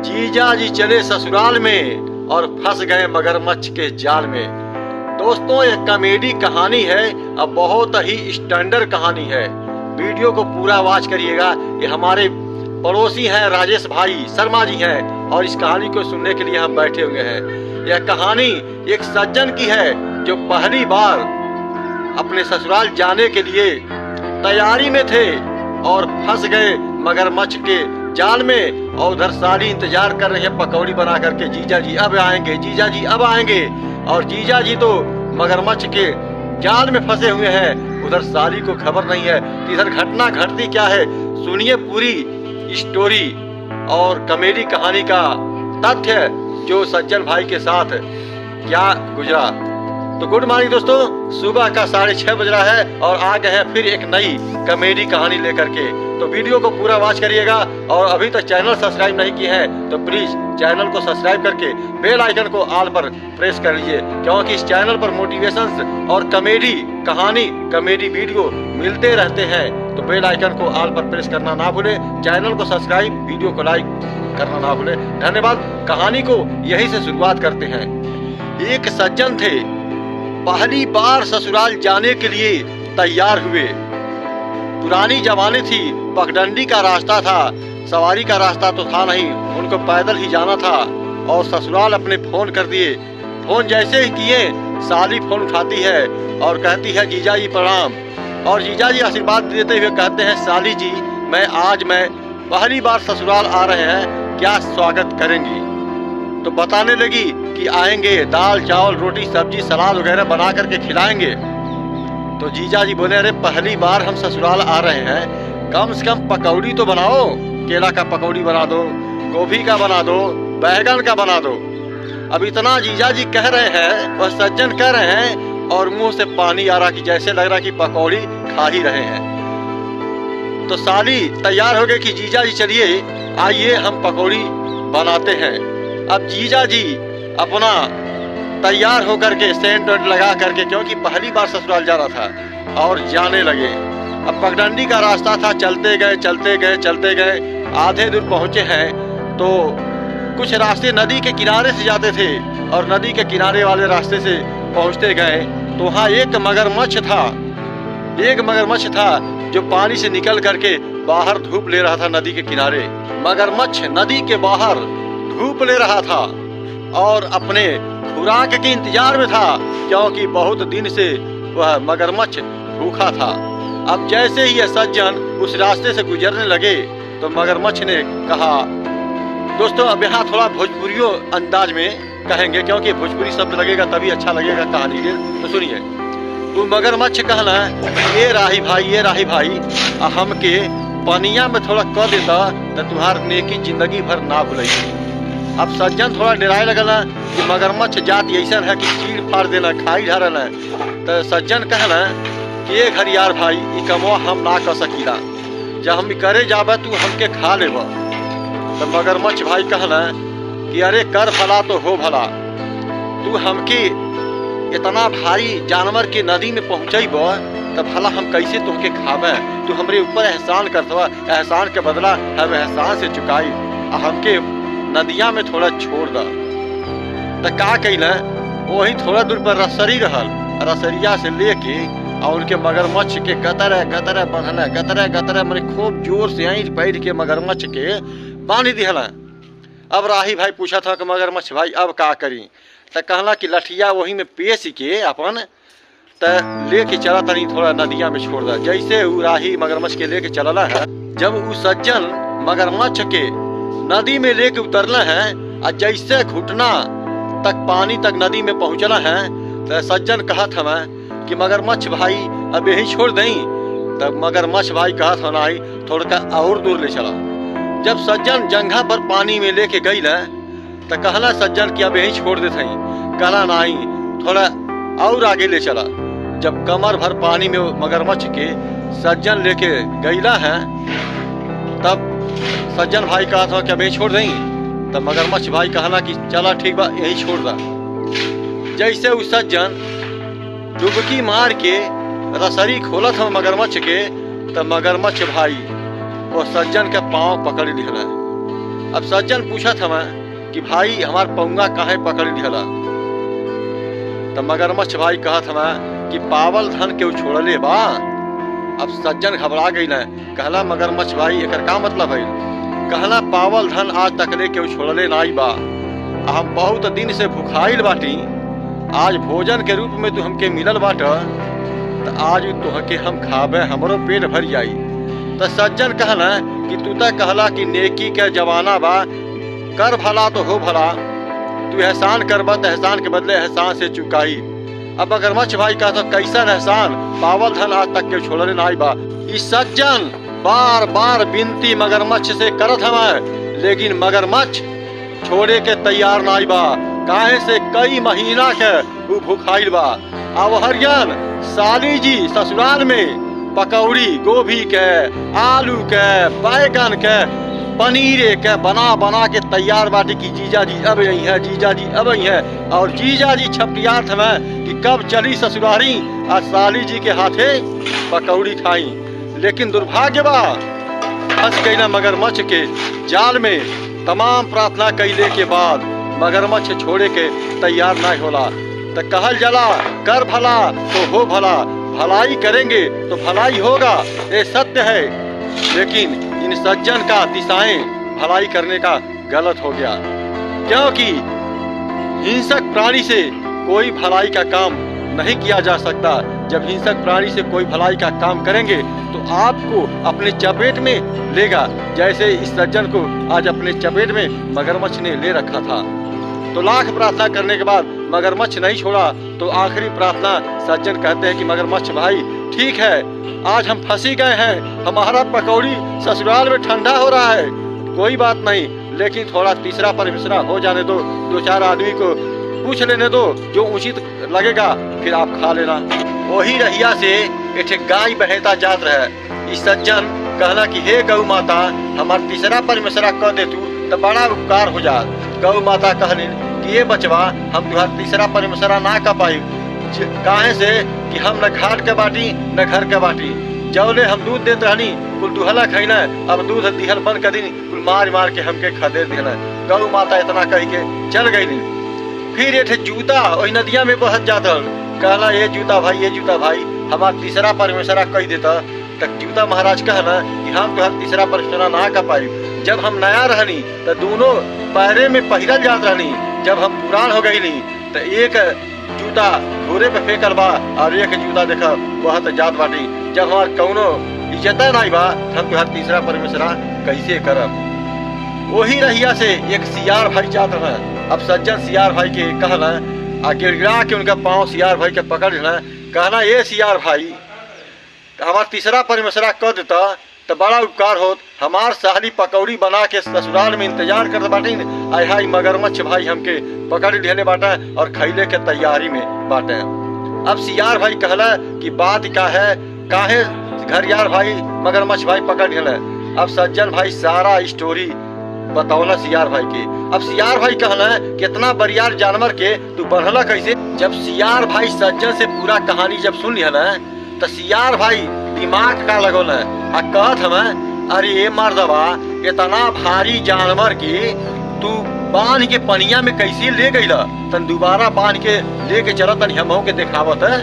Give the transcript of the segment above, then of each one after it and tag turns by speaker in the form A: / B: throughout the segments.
A: जीजा जी चले ससुराल में और फंस गए मगरमच्छ के जाल में। दोस्तों, ये कॉमेडी कहानी है, अब बहुत ही स्टैंडर्ड कहानी है। वीडियो को पूरा वॉच करिएगा। ये हमारे पड़ोसी हैं, राजेश भाई शर्मा जी हैं, और इस कहानी को सुनने के लिए हम बैठे हुए हैं। यह कहानी एक सज्जन की है जो पहली बार अपने ससुराल जाने के लिए तैयारी में थे और फंस गए मगरमच्छ के जाल में। और उधर साली इंतजार कर रहे हैं पकौड़ी बना करके, जीजा जी अब आएंगे, जीजा जी अब आएंगे। और जीजा जी तो मगरमच्छ के जाल में फंसे हुए हैं, उधर साली को खबर नहीं है कि इधर घटना घटती क्या है। सुनिए पूरी स्टोरी और कॉमेडी कहानी का तथ्य जो सज्जन भाई के साथ क्या गुजरा। तो गुड मॉर्निंग दोस्तों, सुबह का 6:30 बज रहा है और आ गए हैं फिर एक नई कॉमेडी कहानी लेकर के। तो वीडियो को पूरा वॉच करिएगा, और अभी तक चैनल सब्सक्राइब नहीं किए हैं तो प्लीज चैनल को सब्सक्राइब करके बेल आइकन को ऑल पर प्रेस कर लीजिए, क्योंकि इस चैनल पर मोटिवेशन और कॉमेडी कहानी कॉमेडी वीडियो मिलते रहते हैं। तो बेल आइकन को ऑल पर प्रेस करना ना भूले, चैनल को सब्सक्राइब, वीडियो को लाइक करना ना भूले। धन्यवाद। कहानी को यही से शुरुआत करते हैं। एक सज्जन थे, पहली बार ससुराल जाने के लिए तैयार हुए। पुरानी जमाने थी, पगडंडी का रास्ता था, सवारी का रास्ता तो था नहीं, उनको पैदल ही जाना था। और ससुराल अपने फोन कर दिए। फोन जैसे ही किए, साली फोन उठाती है और कहती है जीजा जी प्रणाम। और जीजा जी आशीर्वाद देते हुए कहते हैं साली जी आज मैं पहली बार ससुराल आ रहे हैं, क्या स्वागत करेंगी। तो बताने लगी कि आएंगे, दाल चावल रोटी सब्जी सलाद वगैरह बना करके खिलाएंगे। तो जीजा जी बोले अरे पहली बार हम ससुराल आ रहे हैं, कम से कम पकौड़ी तो बनाओ, केला का पकौड़ी बना दो, गोभी का बना दो, बैगन का बना दो। अब इतना जीजा जी कह रहे हैं, वह सज्जन कह रहे हैं और मुंह से पानी आ रहा कि जैसे लग रहा कि पकौड़ी खा ही रहे हैं। तो साली तैयार हो गए कि जीजा जी चलिए आइए हम पकौड़ी बनाते हैं। अब जीजा जी अपना तैयार होकर के सेंट वेंट लगा करके, क्योंकि पहली बार ससुराल जाना था, और जाने लगे। अब पगडंडी का रास्ता था, चलते गए चलते गए चलते गए, आधे दूर पहुंचे हैं तो कुछ रास्ते नदी के किनारे से जाते थे, और नदी के किनारे वाले रास्ते से पहुंचते गए तो वहाँ एक मगरमच्छ था जो पानी से निकल करके बाहर धूप ले रहा था नदी के किनारे। मगरमच्छ नदी के बाहर धूप ले रहा था और अपने खुराक के इंतजार में था, क्योंकि बहुत दिन से वह मगरमच्छ भूखा था। अब जैसे ही यह सज्जन उस रास्ते से गुजरने लगे तो मगरमच्छ ने कहा, दोस्तों अब यहाँ थोड़ा भोजपुरियो अंदाज में कहेंगे, क्योंकि भोजपुरी शब्द लगेगा तभी अच्छा लगेगा कहानी के। तो सुनिए, वो मगरमच्छ कहना, ये राही भाई हमके पनिया में थोड़ा कर देता तो तुम्हार नेकी जिंदगी भर ना भूलेगी। अब सज्जन थोड़ा डराए लगल कि मगरमच्छ जात ऐसा है कि चीड़ फाड़ देना, खाई ढारना। तो सज्जन कहना कि ये घरियार भाई ये कमवा हम ना कर सकीला, जब हम करे जाबे तू हमके खा लेब। तो मगरमच्छ भाई कहना कि अरे कर भला तो हो भला, तू हमके इतना भारी जानवर के नदी में पहुँचब तब भला हम कैसे तुमके खावे। तू हमरे ऊपर एहसान करतवा, एहसान के बदला हम एहसान से चुकाई, हमके नदिया में थोड़ा छोड़ द। तो का कैल, वही थोड़ा दूर पर रसरी रहल, रसरिया से लेके और उनके मगरमच्छ के गतरे बंधना, गतरे मैंने खूब जोर से ऐंठ बैठ के मगरमच्छ के बांध दिहला। अब राही भाई पूछा था कि मगरमच्छ भाई अब का करी। तो कहला कि लठिया वही में पेश के अपन तो लेके चला तनी थोड़ा नदिया में छोड़ दा। जैसे वो राही मगरमच्छ के लेके चलला है, जब वो सज्जन मगरमच्छ के नदी में लेके उतरना है और जैसे घुटना तक पानी तक नदी में पहुंचना है, तो सज्जन कहा था कि मगरमच्छ भाई अब यही छोड़ दें। तब मगरमच्छ भाई कहा था नहीं, थोड़ा और दूर ले चला। जब सज्जन जंघा पर पानी में लेके गई तो कहला सज्जन कि अब यही छोड़ देते हैं। कहला नहीं, थोड़ा और आगे ले चला। जब कमर भर पानी में मगरमच्छ के सज्जन लेके गईला है, तब सज्जन भाई कहा था कि अब यही छोड़ दें। तब मगरमच्छ भाई कहला कि चला ठीक बा यही छोड़ दा। जैसे उस सज्जन डुबकी मार के रसरी खोला था मगरमच्छ के, तब मगरमच्छ भाई वो सज्जन के पाँव पकड़ लिहला। अब सज्जन पूछत हमें कि भाई हमार पौंगा काहे पकड़ दिहला। तब मगरमच्छ भाई कहत हमें कि पावल धन के छोड़ले बा। अब सज्जन घबरा गई न, कहला मगरमच्छ भाई एकर का मतलब है। कहला पावल धन आज तकले के छोड़ले नाई बा। हम बहुत दिन से भुखाइल बाटी, आज भोजन के रूप में तू हमके मिलल बाट, तो आज तुहके हम खाबे, हमरो पेट भर जाई। तो सज्जन कहला कि तू तो कहला कि नेकी के जमाना बा, कर भला तो हो भला, तू एहसान करबा तो एहसान के बदले एहसान से चुकाई। अब मगरमच्छ भाई कहता कैसन एहसान, पावल धन आज तक के छोड़ले नाई बा। इस सज्जन बार बार विनती मगरमच्छ से करत हमें, लेकिन मगरमच्छ छोड़े के तैयार नाई बा। काहे से कई महीना के वो भुखाइल बा। अब हरियन साली जी ससुराल में पकौड़ी गोभी के, आलू के, बैगन के, पनीर के बना बना के तैयार बाटी कि जीजा जी अब यही है, जीजा जी अब यही है। और जीजा जी छपटियात हमें कि कब चली ससुरारी, आज साली जी के हाथे पकौड़ी खाई। लेकिन दुर्भाग्य बा फंस गई ना मगरमच्छ के जाल में। तमाम प्रार्थना कैले के बाद मगरमच्छ छोड़े के तैयार नहीं होला। तो कहल जला कर भला तो हो भला, भलाई करेंगे तो भलाई होगा, ये सत्य है। लेकिन इन सज्जन का दिशाएं भलाई करने का गलत हो गया, क्योंकि हिंसक प्राणी से कोई भलाई का काम नहीं किया जा सकता। जब हिंसक प्राणी से कोई भलाई का काम करेंगे तो आपको अपने चपेट में लेगा, जैसे इस सज्जन को आज अपने चपेट में मगरमच्छ ने ले रखा था। तो लाख प्रार्थना करने के बाद मगरमच्छ नहीं छोड़ा। तो आखिरी प्रार्थना सज्जन कहते हैं कि मगरमच्छ भाई ठीक है, आज हम फंसी गए हैं, हमारा पकौड़ी ससुराल में ठंडा हो रहा है, कोई बात नहीं, लेकिन थोड़ा तीसरा परमिश्रा हो जाने दो, दो चार आदमी को पूछ लेने दो, जो उचित लगेगा फिर आप खा लेना। वही रहिया से एक गाय बहेता जात रहे। इस सज्जन कहला कि हे गौ माता, हमार तीसरा परमेश्वरा कह दे तू तो बड़ा उपकार हो जात। गौ माता कहलिन कि ये बचवा हम तुहार तीसरा परमेश्वरा ना कर पाई, काहे से कि हम न घाट के बाटी न घर के बाटी। जौले हम दूध देते रहनी कुल दुहला खैना, अब दूध दिहल बन कर दिन कुल मार मार के हमके खदे दिहला। गौ माता इतना कह के चल गई। फिर एक जूता वही नदिया में बहत जाता, कहला ये जूता भाई, ये जूता भाई हमार तीसरा परमेश्वरा कह देता। तक जूता महाराज कहला कि हम तुहार तीसरा परमेश्वरा ना कर पाई। जब हम नया रहनी तो दोनों पैरे में पहिरल जात रहनी, जब हम पुरान हो गई तो एक जूता घोड़े पे फेंकल बा और एक जूता देखा बहुत जात बाटी। जब हमार कौनो इज्जत नहीं बा हम तुहार तीसरा परमेश्वरा कैसे करब। वही रहिया से एक सियार भाई जात रहा। अब सज्जन सियार भाई के कहला आ गिड़गिड़ा के उनका पाँव सियार भाई के पकड़ लेना, कहना ये सियार भाई हमार तीसरा परमेश्वरा कह देता तो बड़ा उपकार होत। हमार साली पकौड़ी बना के ससुराल में इंतजार करते बाटे, आय हाय मगरमच्छ भाई हमके पकड़ लेने बाटे और खैले के तैयारी में बाटे। अब सियार भाई कहला कि बात क्या है, काहे घर यार भाई मगरमच्छ भाई पकड़ लेना। अब सज्जन भाई सारा स्टोरी बतौला सियार भाई के। अब सियार भाई कहला कितना बरियार जानवर के तू बढ़ला कैसे। जब सियार भाई सज्जन से पूरा कहानी जब सुन लिया ना तो सियार भाई दिमाग का लगोल आ कहत हमें अरे ये मर्दवा इतना भारी जानवर के तू बांध के पनिया में कैसे ले गईला, तन दोबारा बांध के लेके चलो तन हमहू के दिखावत है।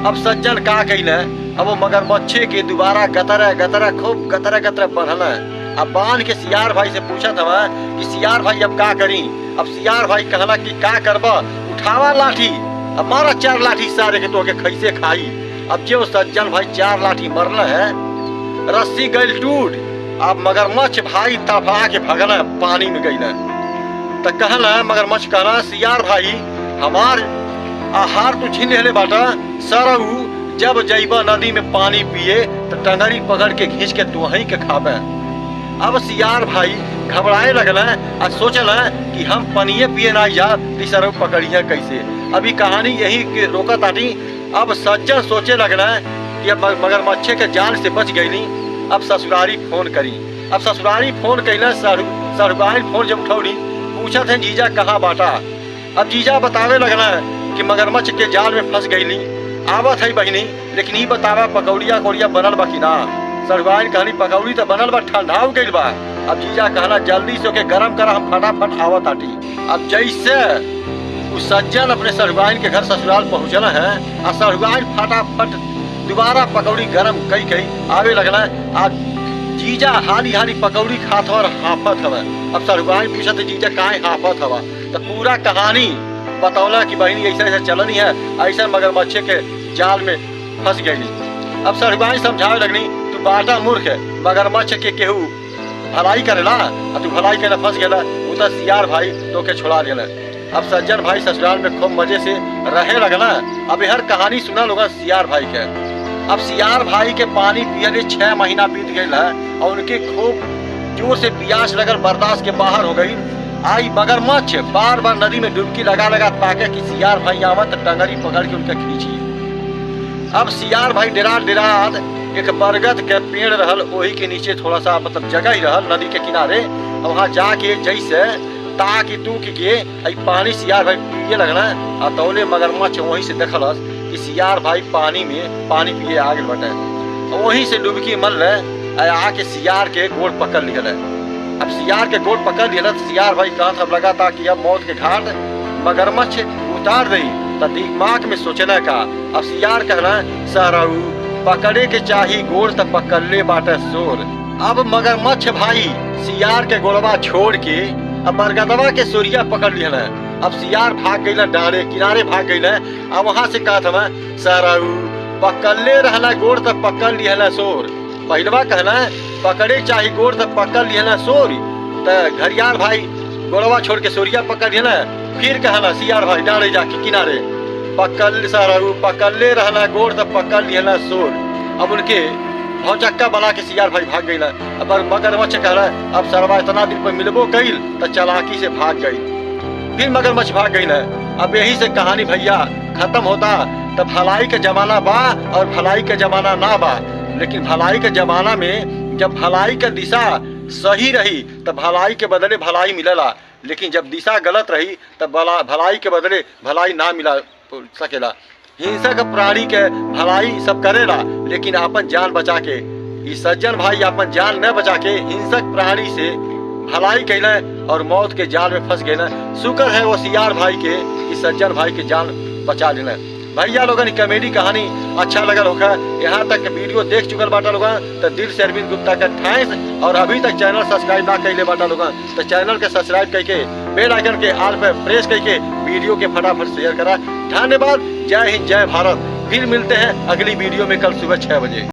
A: अब सज्जन का कइले, अब वो मगरमच्छे के दोबारा गतरा गतरा खूब गतरा गतरा बढ़ल। अब बांध के सियार भाई से पूछा था कि सियार भाई अब का करी। अब सियार भाई कहला कि का करबा, उठावा लाठी, अब मारा 4 लाठी सारे के तो के कैसे खाई। अब जो सज्जन भाई 4 लाठी मरल है, रस्सी गई टूट। अब मगरमच्छ भाई तड़फा के भगल पानी में गई। तो कहला मगरमच्छ कहला सियार भाई हमार आहार तो छीन ले बाटा, सरऊ जब जइबा नदी में पानी पिए तो टंगड़ी पकड़ के खींच के तू वहीं के खाबे। अब सियार भाई घबराए लगल और सोचल कि हम पनिए पिए ना जा तीसरा पकड़िए कैसे। अभी कहानी यही रोका ताटी। अब सज्जन सोचे लगल कि अब मगरमच्छे के जाल से बच गई। अब ससुरारी फोन करी। अब ससुरारी फोन कैला, ससुरारी फोन जब उठौली पूछा थे जीजा कहाँ बाटा। अब जीजा बतावे लगल कि मगरमच्छ के जाल में फंस गई। आवत है बहिनी, लेकिन ये बतावा पकौड़िया कौड़िया बनल बा कि ना। सरुआइन कहनी पकौड़ी तो बनल बा, ठंडा हो गई बा, अब जीजा कहला जल्दी से ओके गरम करा, हम फटाफट आवत आटी। अब जैसे उस सज्जन अपने सरुआइन के घर ससुराल पहुँचल है और सरुआइन फटाफट दोबारा पकौड़ी गरम कई आवे लगना। आज जीजा हाली हाली पकौड़ी खात और हाफत हवा। अब सरुआइन पूछत जीजा काहे हाफत हवा, तो पूरा कहानी बतौला कि बहनी ऐसा ऐसा चलनी है, ऐसा मगरमच्छ के जाल में फंस गई। अब सरुआइन समझावे लगनी तू बाटा मूर्ख है, मगरमच्छ के केहू भलाई करेला और तू भलाई के फंस गेला, वो तो सियार भाई तो के छोड़ा देला। अब सज्जन भाई ससुराल में खूब मजे से रहे लगना। अब हर कहानी सुना लोग सियार भाई के। अब सियार भाई के पानी पियले 6 महीना बीत गई है और उनके खूब जोर से प्यास लगल, बर्दाश्त के बाहर हो गई। आई मगरमच्छ बार बार नदी में डुबकी लगा लगा ताके कि सियार भाई आवत टंगरी पकड़ के उनके खींची। अब सियार भाई डेरात एक बरगद के पेड़ रहल, वही के नीचे थोड़ा सा मतलब जगह ही रहल नदी के किनारे। वहाँ जाके जैसे ताकि तू के पानी सियार भाई पिए लगना और तौले मगरमच्छ वहीं से देखलस कि सियार भाई पानी में पानी पिए आगे बटे। वहीं से डुबकी मल रहे आके सियार के गोड़ पकड़ लिया। अब सियार के गोड़ पकड़ लिया तो सियार भाई कहा अब लगा था कि अब मौत के घाट मगरमच्छ उतार रही। तो दिमाग में सोचना का अब सियार कहना सहराऊ पकड़े के चाही गोड़ तो पकड़ ले बाटे सोर। अब मगरमच्छ भाई सियार के गोड़वा छोड़ के अब बरगदवा के सोरिया पकड़ लिया। अब सियार भाग गई डाले किनारे भाग गई। अब वहां से कहा था सहराऊ पकड़ले रहना गोड़ तो पकड़ लिया सोर। पहलवा कहना पकड़े चाही गोड़ तो पकड़ लिया सोर। तो घरियार भाई गोड़वा छोड़ के सोरिया पकड़ लिया। फिर कहना सियार भाई डाले जाके किनारे पकड़ सहराऊ पकड़ले रहना गोड़ तो पकड़ लिया सोर। अब उनके भौचक्का बना के सियार भाई भाग गई। अब मगरमच्छ कह रहा है अब सरवा इतना दिन पर मिलबो कईल तो चालाकी से भाग गई। फिर मगरमच्छ भाग गई ना। अब यही से कहानी भैया खत्म होता। तब भलाई का जमाना बा और भलाई का जमाना ना बा। लेकिन भलाई के जमाना में जब भलाई का दिशा सही रही तब भलाई के बदले भलाई मिलेला, लेकिन जब दिशा गलत रही तब भलाई के बदले भलाई ना मिला सकेला। हिंसक प्राणी के भलाई सब करेला लेकिन अपन जान बचा के, इस सज्जन भाई अपन जान न बचा के हिंसक प्राणी से भलाई कैले और मौत के जाल में फंस गए। शुक्र है वो सियार भाई के इस सज्जन भाई के जान बचा लेना। भैया लोगन कॉमेडी कहानी अच्छा लगल होगा। यहाँ तक वीडियो देख चुकल बाटा लोगन तो दिल से अरविंद गुप्ता का थैंक्स। और अभी तक चैनल सब्सक्राइब ना कैले बाटा लोगन तो चैनल के सब्सक्राइब करके बेल आइकन के आल पे प्रेस करके वीडियो के फटाफट शेयर करा। धन्यवाद। जय हिंद जय भारत। फिर मिलते हैं अगली वीडियो में कल सुबह 6 बजे।